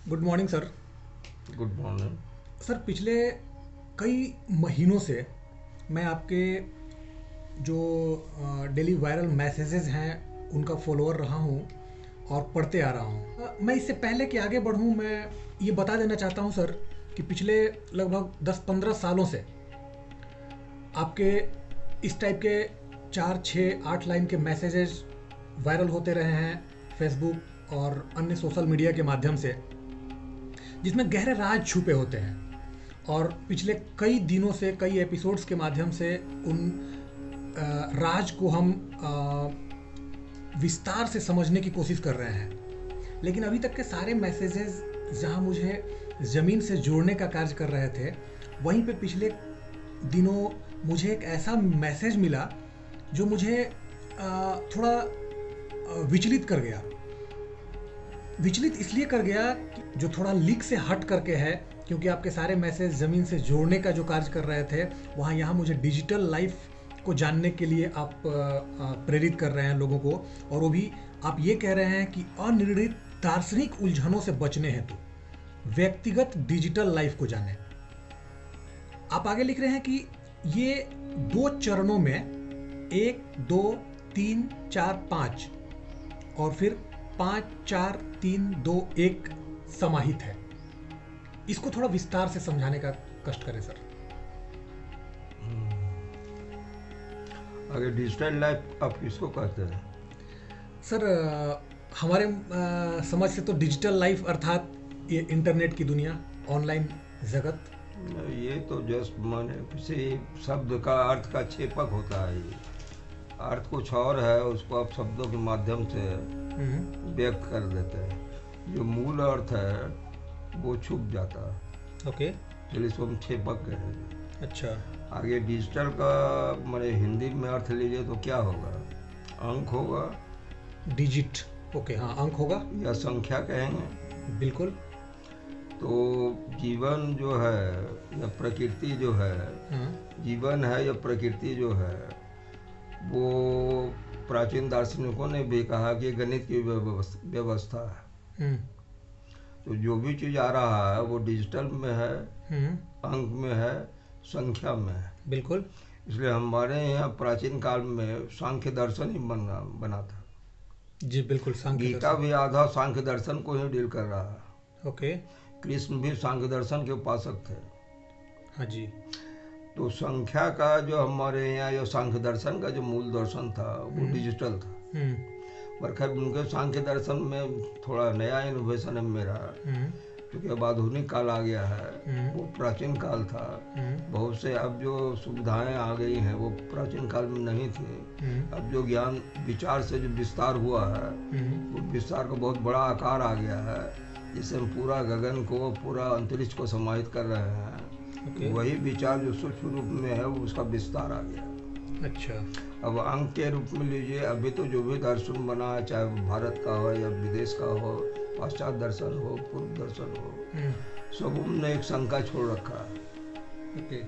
Good morning sir. Good morning. Sir पिछले कई महीनों से मैं आपके जो डेली वायरल मैसेजेस हैं उनका फॉलोअर रहा हूँ और पढ़ते आ रहा हूँ। मैं इससे पहले कि आगे बढ़ूँ, मैं ये बता देना चाहता हूँ सर कि पिछले लगभग 10-15 सालों से आपके इस टाइप के 4-6-8 लाइन के मैसेजेस वायरल होते रहे हैं फेसबुक और अन्य सोशल मीडिया के माध्यम से, जिसमें गहरे राज छुपे होते हैं। और पिछले कई दिनों से, कई एपिसोड्स के माध्यम से उन राज को हम विस्तार से समझने की कोशिश कर रहे हैं। लेकिन अभी तक के सारे मैसेजेस जहां मुझे ज़मीन से जोड़ने का कार्य कर रहे थे, वहीं पे पिछले दिनों मुझे एक ऐसा मैसेज मिला जो मुझे थोड़ा विचलित कर गया। विचलित इसलिए कर गया कि जो थोड़ा लीक से हट करके है, क्योंकि आपके सारे मैसेज ज़मीन से जोड़ने का जो कार्य कर रहे थे, वहाँ यहाँ मुझे डिजिटल लाइफ को जानने के लिए आप प्रेरित कर रहे हैं लोगों को। और वो भी आप ये कह रहे हैं कि अनिर्णित दार्शनिक उलझनों से बचने हेतु व्यक्तिगत डिजिटल लाइफ को जाने। आप आगे लिख रहे हैं कि ये 2 चरणों में 1, 2, 3, 4, 5 और फिर 5, 4, 3, 2, 1 समाहित है। इसको थोड़ा विस्तार से समझाने का कष्ट करें सर। अगर डिजिटल लाइफ आप किसको कहते हैं? सर हमारे समझ से तो डिजिटल लाइफ अर्थात ये इंटरनेट की दुनिया, ऑनलाइन जगत। ये तो जस्ट माने किसी शब्द का अर्थ का छेपक होता है। ये अर्थ कुछ और है, उसको आप शब्दों के माध्यम से व्यक्त कर देते हैं। जो मूल अर्थ है वो छुप जाता है। ओके, चलिए इसको हम छेपक कहें। अच्छा। आगे डिजिटल का माने हिंदी में अर्थ लीजिए तो क्या होगा? अंक होगा, डिजिट। ओके, हाँ, अंक होगा या संख्या कहेंगे। बिल्कुल। तो जीवन जो है या प्रकृति जो है, जीवन है या प्रकृति जो है, वो प्राचीन दार्शनिकों ने भी कहा कि गणित की व्यवस्था है। तो जो भी चीज़ आ रहा है वो डिजिटल में है, अंक में है, संख्या में है। बिल्कुल। इसलिए हमारे यहाँ प्राचीन काल में सांख्य दर्शन ही बना था। जी बिल्कुल, सांख्य गीता भी आधा सांख्य दर्शन को ही डील कर रहा है। ओके। कृष्ण भी सांख्य दर्शन के उपासक थे। हाँ जी। तो संख्या का जो हमारे यहाँ जो सांख्य दर्शन का जो मूल दर्शन था वो डिजिटल था। पर खैर उनके सांख्य दर्शन में थोड़ा नया इनोवेशन है मेरा, क्योंकि अब आधुनिक काल आ गया है। वो प्राचीन काल था। बहुत से अब जो सुविधाएं आ गई हैं वो प्राचीन काल में नहीं थी। अब जो ज्ञान विचार से जो विस्तार हुआ है, वो विस्तार का बहुत बड़ा आकार आ गया है, जिससे हम पूरा गगन को, पूरा अंतरिक्ष को समाहित कर रहे हैं। वही विचार जो सूक्ष्म रूप में है वो उसका विस्तार आ गया। अच्छा। अब अंक के रूप में लीजिए, अभी तो जो भी दर्शन बना है, चाहे वो भारत का हो या विदेश का हो, पाश्चात्य दर्शन हो, पूर्व दर्शन हो, सब हमने एक शंका छोड़ रखा है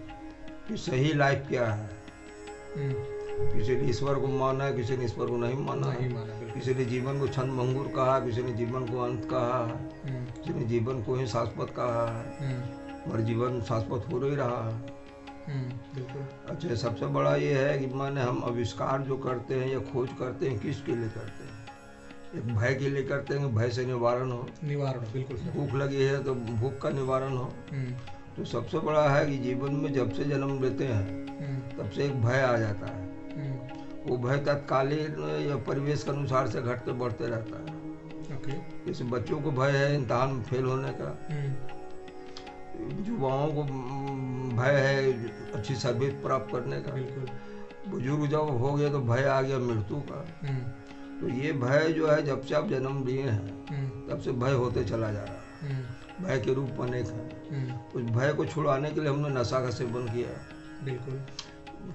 कि सही लाइफ क्या है। किसी ने ईश्वर को माना है, किसी ने ईश्वर को नहीं माना है। किसी ने जीवन को क्षण भंगुर कहा, किसी ने जीवन को अंत कहा है, किसी ने जीवन को ही शाश्वत कहा है। और जीवन शाश्वत हो ही रहा है। अच्छा, सबसे बड़ा ये है कि माने हम आविष्कार जो करते हैं या खोज करते हैं, किसके लिए करते हैं? एक भय के लिए करते हैं, भय से निवारण हो। बिल्कुल। भूख लगी है तो भूख का निवारण हो। तो सबसे बड़ा है कि जीवन में जब से जन्म लेते हैं तब से एक भय आ जाता है। वो भय तत्कालीन या परिवेश के अनुसार से घटते बढ़ते रहता है। जैसे बच्चों को भय है इम्तहान में फेल होने का, युवाओं को भय है अच्छी सर्विस प्राप्त करने का, बुजुर्ग जब हो गए तो भय आ गया मृत्यु का। तो ये भय जो है जब से आप जन्म लिए हैं तब से भय होते चला जा रहा है। भय के रूप अनेक हैं। उस भय को छुड़ाने के लिए हमने नशा का सेवन किया, बिल्कुल,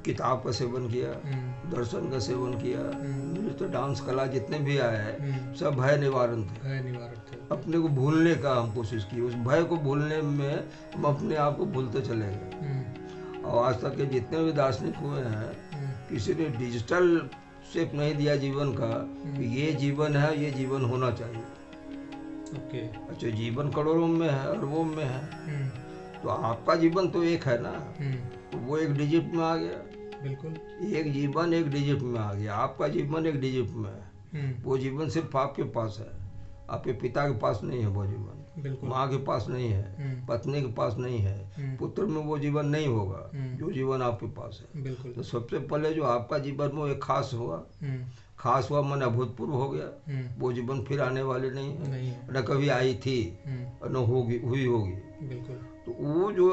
किताब का सेवन किया, दर्शन का सेवन किया, नृत्य, डांस, कला जितने भी आए हैं सब भय निवारण थे। अपने को भूलने का हम कोशिश की। उस भय को भूलने में हम अपने आप को भूलते चले गए। और आज तक के जितने भी दार्शनिक हुए हैं, किसी ने डिजिटल शेप नहीं दिया जीवन का कि ये जीवन है, ये जीवन होना चाहिए। ओके। अच्छा, जीवन करोड़ों में है, अरबों में है, तो आपका जीवन तो एक है ना, तो वो एक डिजिट में आ गया। बिल्कुल। एक जीवन एक डिजिट में आ गया, आपका जीवन एक डिजिट में है। वो जीवन सिर्फ आपके पास है, आपके पिता के पास नहीं है वो जीवन, माँ के पास नहीं है, पत्नी के पास नहीं है, पुत्र में वो जीवन नहीं होगा जो जीवन आपके पास है। बिल्कुल। तो सबसे पहले जो आपका जीवन वो एक खास हुआ माने अभूतपूर्व हो गया। वो जीवन फिर आने वाले नहीं है, न कभी आई थी न होगी, हुई होगी। बिल्कुल। तो वो जो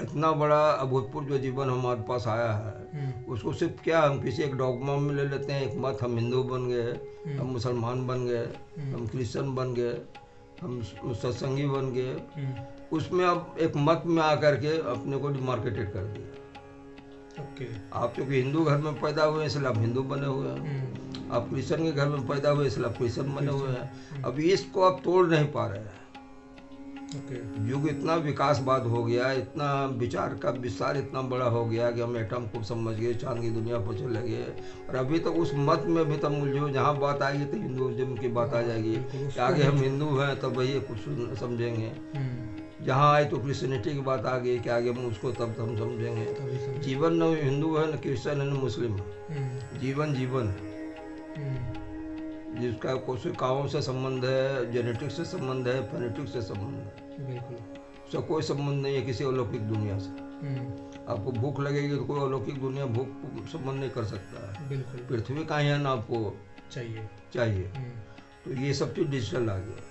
इतना बड़ा अभूतपूर्व जो जीवन हमारे पास आया है, उसको सिर्फ क्या हम किसी एक डॉगमा में ले लेते हैं, एक मत, हम हिंदू बन गए, हम मुसलमान बन गए, हम क्रिश्चियन बन गए, हम सत्संगी बन गए, उसमें अब एक मत में आकर के अपने को डिमार्केटेड कर दिया। ओके। आप क्योंकि हिंदू घर में पैदा हुए इसलिए आप हिंदू बने हुए हैं, आप क्रिश्चियन के घर में पैदा हुए इसलिए आप क्रिश्चियन बने हुए हैं। अब इसको आप तोड़ नहीं पा रहे हैं। युग इतना विकासवाद हो गया, इतना विचार का विस्तार इतना बड़ा हो गया कि हम एटम को समझ गए, चांद की दुनिया पर चले गए, और अभी तक उस मत में भी तब उलझो, जहाँ बात आएगी तो हिंदुइज्म की बात आ जाएगी कि आगे हम हिंदू हैं तब वही कुछ समझेंगे, जहाँ आए तो क्रिश्चियनिटी की बात आ गई कि आगे हम उसको तब हम समझेंगे। जीवन न हिंदू है, न क्रिश्चियन है, न मुस्लिम है, जीवन जीवन है, जिसका कोशिकाओं से संबंध है, जेनेटिक्स से संबंध है, फेनेटिक्स से संबंध है। बिल्कुल। उसका कोई संबंध नहीं है किसी अलौकिक दुनिया से। आपको भूख लगेगी तो कोई अलौकिक दुनिया भूख संबंध नहीं कर सकता है। बिल्कुल। पृथ्वी का यहाँ ना आपको चाहिए। तो ये सब चीज डिजिटल आ गया।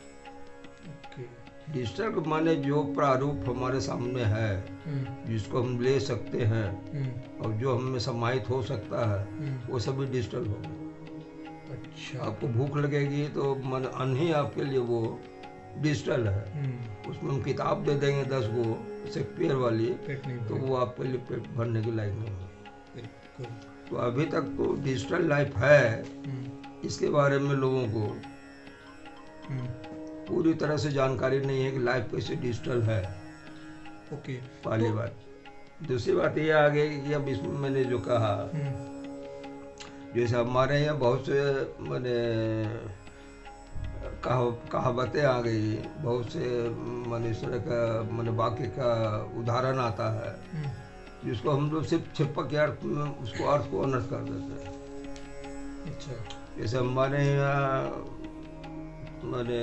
डिजिटल के माने जो प्रारूप हमारे सामने है, जिसको हम ले सकते हैं और जो हमें समाहित हो सकता है, वो सभी डिजिटल हो गया। अच्छा। आपको भूख लगेगी तो मन अन्न ही आपके लिए वो डिजिटल है। उसमें हम किताब दे देंगे 10 गो शेक्सपियर वाली, तो वो आपके लिए पेट भरने की लायक नहीं है। तो अभी तक तो डिजिटल लाइफ है, इसके बारे में लोगों को पूरी तरह से जानकारी नहीं है कि लाइफ कैसे डिजिटल है। ओके। पहली बात। दूसरी बात ये आ गई कि अब इसमें मैंने जो कहा, जैसे हमारे यहाँ बहुत से मैंने कहावतें आ गई, बहुत से मैंने इस तरह का मैंने वाक्य का उदाहरण आता है, जिसको हम लोग सिर्फ छिपक के अर्थ में उसको अर्थ को अनर्थ कर देते हैं। अच्छा। जैसे हमारे यहाँ मैंने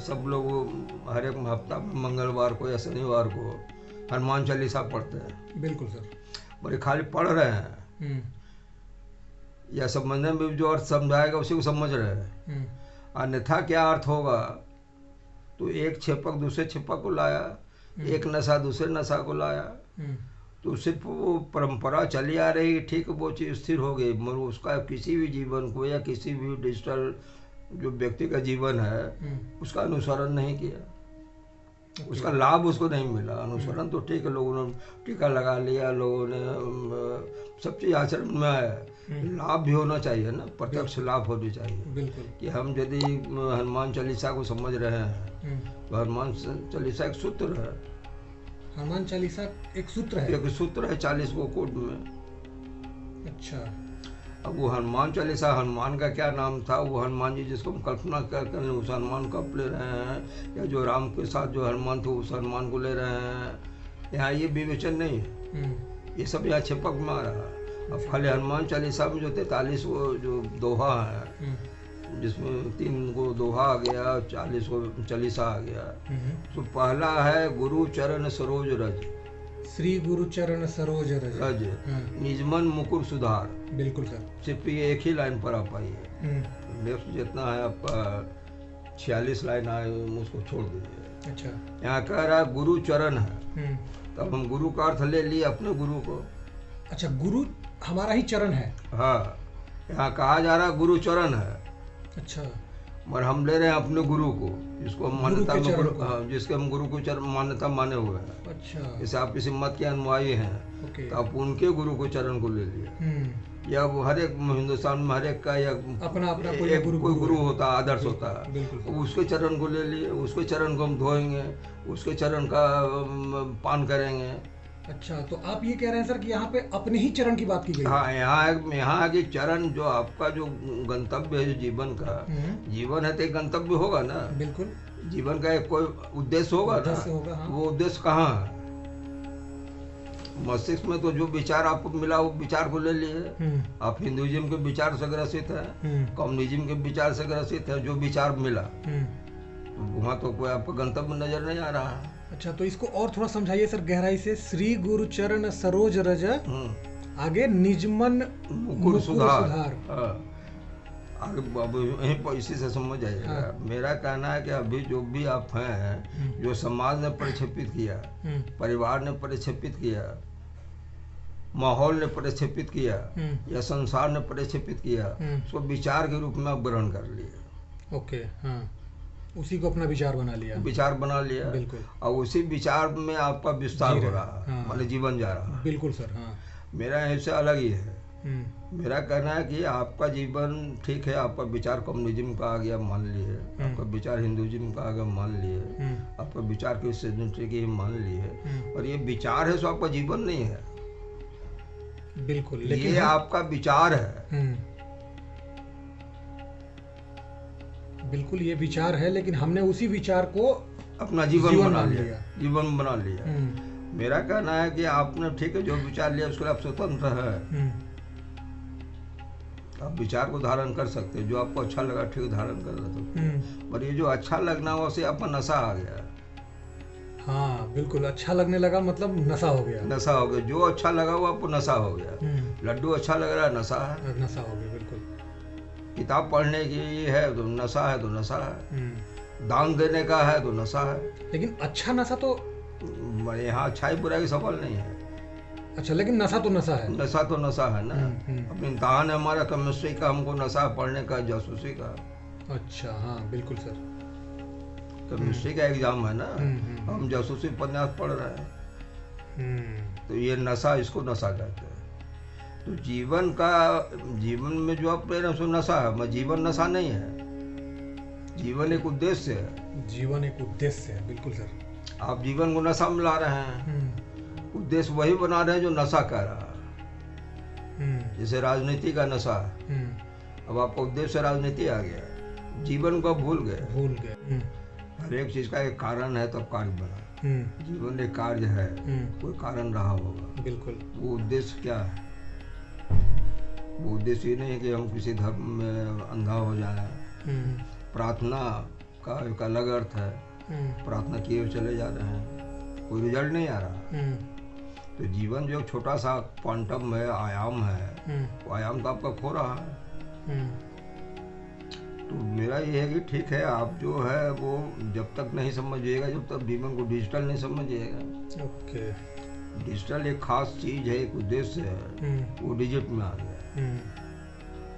सब लोग हर एक हफ्ता में मंगलवार को या शनिवार को हनुमान चालीसा पढ़ते हैं। बिल्कुल सर। बड़े खाली पढ़ रहे हैं या समझने में जो अर्थ समझाएगा उसी को समझ रहे हैं, अन्यथा क्या अर्थ होगा। तो एक छिपक दूसरे छिपक को लाया, एक नशा दूसरे नशा को लाया, तो सिर्फ वो परंपरा चली आ रही, ठीक वो चीज़ स्थिर हो गई, मगर उसका किसी भी जीवन को या किसी भी डिजिटल जो व्यक्ति का जीवन है उसका अनुसरण नहीं किया, उसका लाभ उसको नहीं मिला। अनुसरण तो ठीक है, लोगों ने टीका लगा लिया, लोगों ने सब चीज़ आचरण में आया, लाभ भी होना चाहिए ना, प्रत्यक्ष लाभ होनी चाहिए। कि हम यदि हनुमान चालीसा को समझ रहे हैं तो हनुमान चालीसा एक सूत्र है। हनुमान चालीसा एक सूत्र है? एक सूत्र है 40 को कोड में। अच्छा। अब वो हनुमान चालीसा, हनुमान का क्या नाम था, वो हनुमान जी जिसको हम कल्पना कर उस हनुमान को ले रहे हैं, या जो राम के साथ जो हनुमान थे उस हनुमान को ले रहे हैं। यहाँ ये विवेचन नहीं है, ये सब यहाँ छिपक में आ रहा है। अब खाली हनुमान चालीसा में जो 43 वो जो दोहा है, जिसमें 3 को दोहा आ गया, 40 को चालीसा आ गया। तो पहला है गुरु चरण सरोज रज, श्री गुरु चरण सरोज रज, निजमन मुकुर सुधार। बिल्कुल सर। सिर्फ ये एक ही लाइन पर आ पाई है। नेक्स्ट जितना है आपका 46 लाइन आए उसको छोड़ दीजिए। अच्छा। यहाँ कह रहा है गुरु चरण है, तब हम गुरु का अर्थ ले लिए अपने गुरु को। अच्छा, गुरु हमारा ही चरण है? हाँ, यहाँ कहा जा रहा है गुरु चरण है। अच्छा। मगर हम ले रहे हैं अपने गुरु को, जिसको हम मान्यता में, जिसके हम गुरु को मान्यता माने हुए हैं। अच्छा। जैसे आप किसी मत के अनुयायी हैं तो आप उनके गुरु को चरण को ले लिए, या वो हर एक हिंदुस्तान में हर एक का या अपना अपना कोई गुरु होता है, आदर्श होता है, उसके चरण को ले लिए, उसके चरण को हम धोएंगे, उसके चरण का पान करेंगे, अच्छा, तो आप ये कह रहे हैं सर कि यहाँ पे अपने ही चरण की बात की गई है? हाँ, यहाँ के चरण जो आपका जो गंतव्य है जो जीवन का, जीवन है तो एक गंतव्य होगा ना। बिल्कुल। जीवन का एक कोई उद्देश्य होगा ना। होगा, हाँ। वो उद्देश्य कहाँ है? मस्तिष्क में तो जो विचार आपको मिला वो विचार को ले लिए। आप हिंदुइज्म के विचार से ग्रसित है, कम्युनिज्म के विचार से ग्रसित है, जो विचार मिला वहाँ तो कोई आपका गंतव्य नजर नहीं आ रहा है। अच्छा, तो इसको और थोड़ा समझाइए सर गहराई से। श्री गुरु चरण सरोज रज, आगे निजमन मुकुर सुधार। आगे अब यहीं पर इसी से समझ आइएगा। हाँ। मेरा कहना है कि अभी जो भी आप हैं, जो समाज ने परिक्षेपित किया, परिवार ने परिक्षेपित किया, माहौल ने परिक्षेपित किया या संसार ने परिक्षेपित किया, उसको विचार के रूप में आप ग्रहण कर लिए। ओके, हाँ, उसी को अपना विचार बना लिया। विचार बना लिया, बिल्कुल। और उसी विचार में आपका विस्तार हो रहा है, माने जीवन जा रहा है। बिल्कुल सर, हाँ। मेरा ऐसे अलग ही है। मेरा कहना है कि आपका जीवन ठीक है, आपका विचार कम्युनिज्म का आ गया मान लिए, आपका विचार हिंदुइज्म का आ गया मान लिए, आपका विचार क्रिश्चियनिटी की मान लिए, और ये विचार है सो आपका जीवन नहीं है। बिल्कुल, लेकिन ये आपका विचार है। बिल्कुल, ये विचार है, लेकिन हमने उसी विचार को अपना जीवन बना लिया, जीवन बना लिया। मेरा कहना है कि आपने ठीक है जो विचार लिया उसके लिए आप स्वतंत्र है। आप विचार को धारण कर सकते हैं, जो आपको अच्छा लगा ठीक धारण कर सकते, पर ये जो अच्छा लगना हो उसे आपका नशा आ गया। हाँ बिल्कुल, अच्छा लगने लगा मतलब नशा हो गया। नशा हो गया, जो अच्छा लगा वो आपको नशा हो गया। लड्डू अच्छा लग रहा है, नशा है, नशा हो गया। बिल्कुल, किताब पढ़ने की है तो नशा है, तो नशा है। दान देने का है तो नशा है। लेकिन अच्छा नशा तो यहाँ अच्छाई बुराई का सवाल नहीं है। अच्छा, लेकिन नशा तो नशा है। नशा तो नशा है ना। अब इम्तहान है हमारा केमिस्ट्री का, हमको नशा पढ़ने का, जासूसी का। अच्छा, हाँ बिल्कुल सर, केमिस्ट्री का एग्जाम है ना, हम जासूसी उपन्यास पढ़ रहे हैं, तो ये नशा, इसको नशा कहते हैं। तो जीवन में जो आप प्रेरणा सो नशा है, जीवन नशा नहीं है। जीवन एक उद्देश्य है। जीवन एक उद्देश्य है, बिल्कुल सर। आप जीवन को नशा में ला रहे हैं, उद्देश्य वही बना रहे हैं जो नशा कह रहा है। जैसे राजनीति का नशा, अब आपका उद्देश्य राजनीति आ गया, जीवन को भूल गए। हर एक चीज का एक कारण है, तब कार्य बना। जीवन एक कार्य है, कोई कारण रहा होगा। बिल्कुल, वो उद्देश्य क्या है? वो उद्देश्य ये नहीं है कि हम किसी धर्म में अंधा हो जाए। प्रार्थना का एक अलग अर्थ है। प्रार्थना किए हुए चले जा रहे हैं, कोई रिजल्ट नहीं आ रहा। तो जीवन जो छोटा सा क्वांटम है, आयाम है, वो आयाम तो आपका खो रहा है। तो मेरा ये है कि ठीक है, आप जो है वो जब तक नहीं समझिएगा, जब तक जीवन को डिजिटल नहीं समझिएगा। ओके, डिजिटल एक खास चीज है, एक उद्देश्य है, वो डिजिट में आ गया।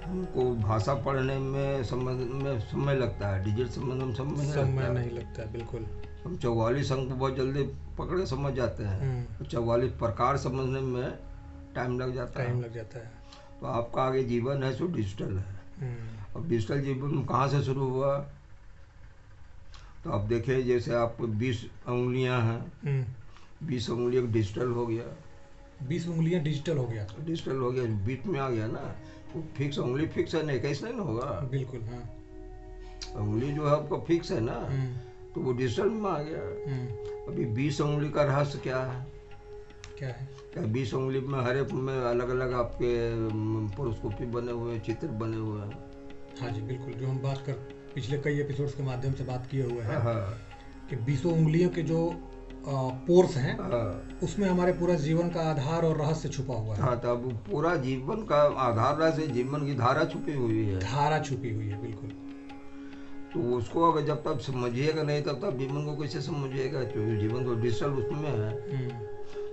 हमको भाषा पढ़ने में समय लगता है, डिजिट समझने में समय नहीं लगता है। बिल्कुल, हम 44 अंक बहुत जल्दी पकड़ के समझ जाते हैं, 44 प्रकार समझने में टाइम लग जाता है। तो आपका आगे जीवन है सो डिजिटल है। अब डिजिटल जीवन कहाँ से शुरू हुआ? तो आप देखिए, जैसे आपको 20 उंगलियां हैं, 20 उंगलियां डिजिटल हो गया। 20 उंगलियां डिजिटल हो गया, बीच में आ गया ना। वो फिक्स उंगली फिक्स है, नहीं कैसे नहीं होगा। बिल्कुल, हाँ, उंगली जो है आपका फिक्स है ना, तो वो डिजिटल में आ गया। अभी 20 उंगली का रहस्य क्या है? क्या 20 उंगली में हर एक में अलग अलग आपके पोरोस्कोपी बने हुए हैं, चित्र बने हुए हैं। हाँ जी बिल्कुल, जो हम बात कर पिछले कई एपिसोड्स के माध्यम से बात किए हुए हैं। हाँ। कि 20 उंगलियों के जो पोर्स हैं, उसमें हमारे पूरा जीवन का आधार और रहस्य छुपा हुआ है। हाँ, तब पूरा जीवन का आधार रहस्य, जीवन की धारा छुपी हुई है। बिल्कुल। तो उसको अगर जब तक समझिएगा नहीं, तब तक जीवन को कैसे समझिएगा? तो जीवन तो डिजिटल उसमें है।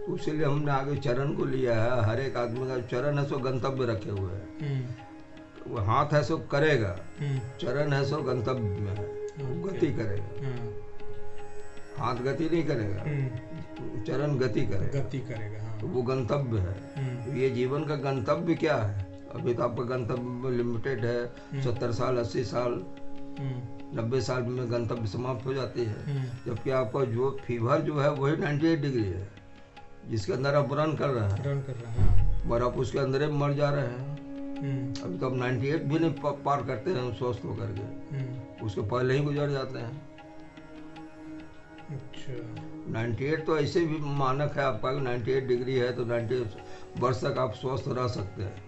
तो इसीलिए हमने आगे चरण को लिया है। हर एक आदमी का चरण है सो गंतव्य रखे हुए है। हाथ है सो करेगा, चरण है सो गंतव्य में है, गति करेगा। हाथ गति नहीं करेगा, चरण गति करेगा। हाँ। तो वो गंतव्य है। तो ये जीवन का गंतव्य क्या है? अभी तो आपका गंतव्य लिमिटेड है, 70 साल, 80 साल, 90 साल में गंतव्य समाप्त हो जाती है। जबकि आपका जो फीवर जो है वही 98 डिग्री है। जिसके अंदर आप रन कर रहे हैं, रन कर रहे हैं, और आप उसके अंदर ही मर जा रहे हैं। अभी तो आप 98 भी नहीं पार करते हैं स्वस्थ होकर के, उसके पहले ही गुजर जाते हैं। अच्छा, 98 तो ऐसे भी मानक है आपका, 98 डिग्री है तो 98 वर्ष तक आप स्वस्थ रह सकते हैं।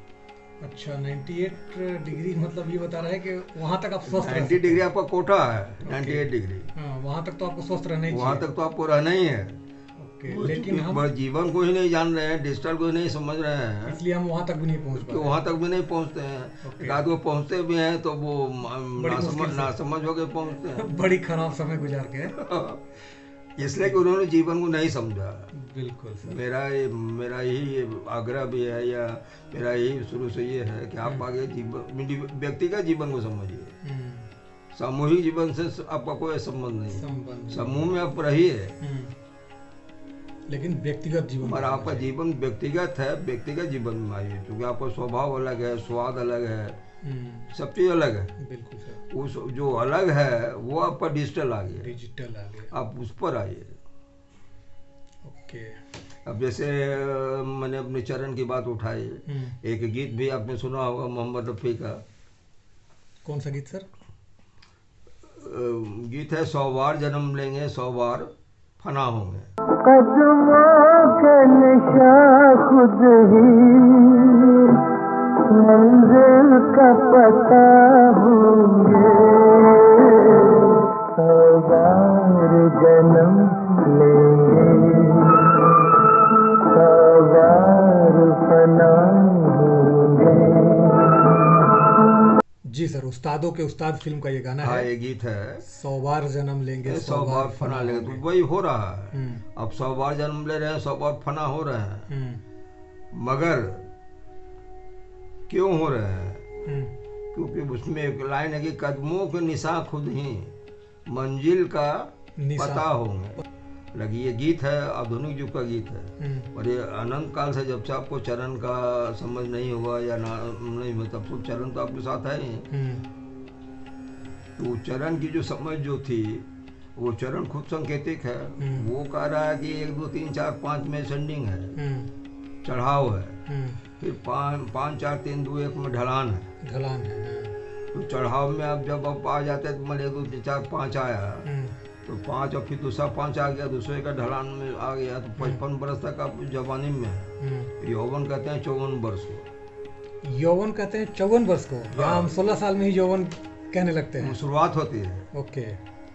अच्छा, 98 डिग्री मतलब ये बता रहा है कि वहाँ तक आप स्वस्थ रह 90 डिग्री आपका कोटा है, 98 डिग्री, हाँ, वहाँ तक तो आपको स्वस्थ रहना ही वहाँ चाहिए। तक तो आपको रहना ही है। लेकिन हम जीवन को ही नहीं जान रहे हैं, डिजिटल को ही नहीं समझ रहे हैं, इसलिए हम वहाँ तक भी नहीं पहुँच तो वहाँ तक भी नहीं पहुँचते हैं। एक आध को पहुँचते भी हैं तो वो नासमझ होकर पहुँचते हैं। बड़ी खराब समय गुजार के, इसलिए कि उन्होंने जीवन को नहीं समझा। बिल्कुल सर। मेरा यही आग्रह भी है, या मेरा यही शुरू से ये है कि आप आगे जीवन, व्यक्तिगत जीवन को समझिए। सामूहिक जीवन से आपका कोई संबंध नहीं, समूह में आप रहिए, लेकिन व्यक्तिगत जीवन, और आपका जीवन व्यक्तिगत है, व्यक्तिगत जीवन में आइए, क्योंकि आपका स्वभाव अलग है, स्वाद अलग है, सब चीज अलग है। बिल्कुल सर। उस जो अलग है वो आपका डिजिटल आ गया, आप उस पर आइए। ओके। अब जैसे मैंने अपने चरण की बात उठाई, एक गीत भी आपने सुना होगा मोहम्मद रफ़ी का। कौन सा गीत सर? गीत है 100 बार जन्म लेंगे 100 बार फना होंगे। कदमों के निशा खुद ही मंजिल का पता होंगे, 100 बार जन्म लेंगे 100 बार फना होंगे। जी सर, उस्तादों के उस्ताद फिल्म का ये गाना हाँ, है। ये गीत है 100 बार जन्म लेंगे 100 बार फना लेंगे, तो वही हो रहा है। अब 100 बार जन्म ले रहे हैं, 100 बार फना हो रहे हैं, मगर क्यों हो रहे हैं? क्योंकि उसमें एक लाइन है कि कदमों के निशान खुद ही मंजिल का पता होंगे। लगी, ये गीत है, आधुनिक युग का गीत है, और ये अनंत काल से जब से आपको चरण का समझ नहीं हुआ या नहीं हुआ, तब तो चरण तो आपके साथ है ही। तो चरण की जो समझ जो थी, वो चरण खुद संकेतिक है। वो कह रहा है कि 1 2 3 4 5 में सेंडिंग है, चढ़ाव है, फिर 5 4 3 2 1 में ढलान है। तो चढ़ाव में अब जब आप आ जाते हैं तो मान 1 2 3 4 5 आया, तो 5 और फिर दूसरा 5 आ गया, दूसरे का ढलान में आ गया, तो 55 बरस तक आप जवानी में है। यौवन कहते हैं 54 वर्ष को, यौवन कहते हैं 54 वर्ष को, या हम 16 साल में ही यौवन कहने लगते हैं। शुरुआत होती है। ओके।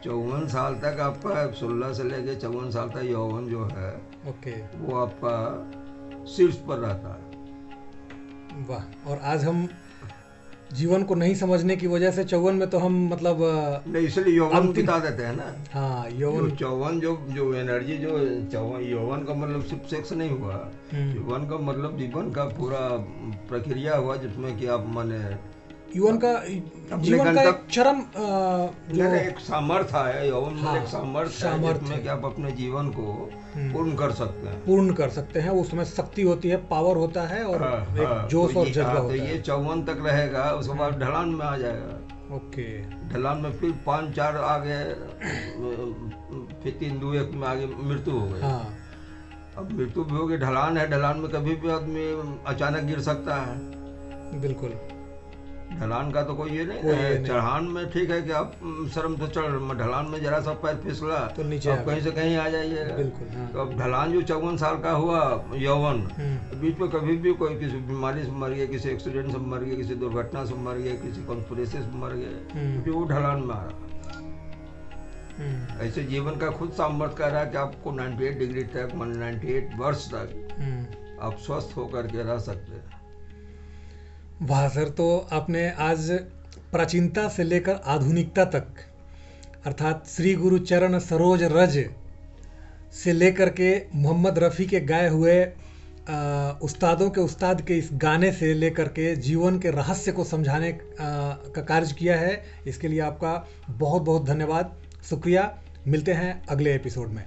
54 साल तक आपका, 16 से लेके 54 साल तक यौवन जो है, ओके, वो आपका शीर्ष पर रहता है। वाह। और आज हम जीवन को नहीं समझने की वजह से 54 में तो हम मतलब नहीं, इसलिए यौवन बिता देते हैं ना। हाँ, यौवन 54 जो एनर्जी जो 54, यौवन का मतलब सिर्फ सेक्स नहीं हुआ, यौवन का मतलब जीवन का पूरा प्रक्रिया हुआ, जिसमें कि आप माने जीवन का एक चरम जो एक सामर्थ्य है, यौवन में एक सामर्थ्य है, जिसमें कि आप अपने जीवन को पूर्ण कर सकते हैं। उसमें शक्ति होती है, पावर होता है, और एक जोश और जज्बा होता है। तो ये 54 तक रहेगा, उसके बाद ढलान में आ जाएगा। ओके। ढलान में फिर 5 4 आ गए, फिर 3 2 1 में आगे मृत्यु हो गई। अब मृत्यु भी होगी, ढलान है, ढलान में कभी भी आदमी अचानक गिर सकता है। बिल्कुल। ढलान का तो कोई ये नहीं है। चढ़ान में ठीक है कि आप शर्म से चढ़, ढलान में जरा सा पैर फिसला तो नीचे आप कहीं से कहीं आ जाइएगा। बिल्कुल। तो अब ढलान जो 54 साल का हुआ यौवन, बीच में कभी भी कोई किसी बीमारी से मर गया, किसी एक्सीडेंट से मर गया, किसी दुर्घटना से मर गया, किसी कॉन्स्पिरेसी से मर गया, क्योंकि वो ढलान में आ रहा। ऐसे जीवन का खुद सामर्थ्य कह रहा है कि आपको 98 डिग्री तक, 98 वर्ष तक आप स्वस्थ होकर के रह सकते हैं। वाह सर, तो आपने आज प्राचीनता से लेकर आधुनिकता तक, अर्थात श्री गुरु चरण सरोज रज से लेकर के मोहम्मद रफ़ी के गाए हुए उस्तादों के उस्ताद के इस गाने से लेकर के जीवन के रहस्य को समझाने का कार्य किया है। इसके लिए आपका बहुत बहुत धन्यवाद, शुक्रिया। मिलते हैं अगले एपिसोड में।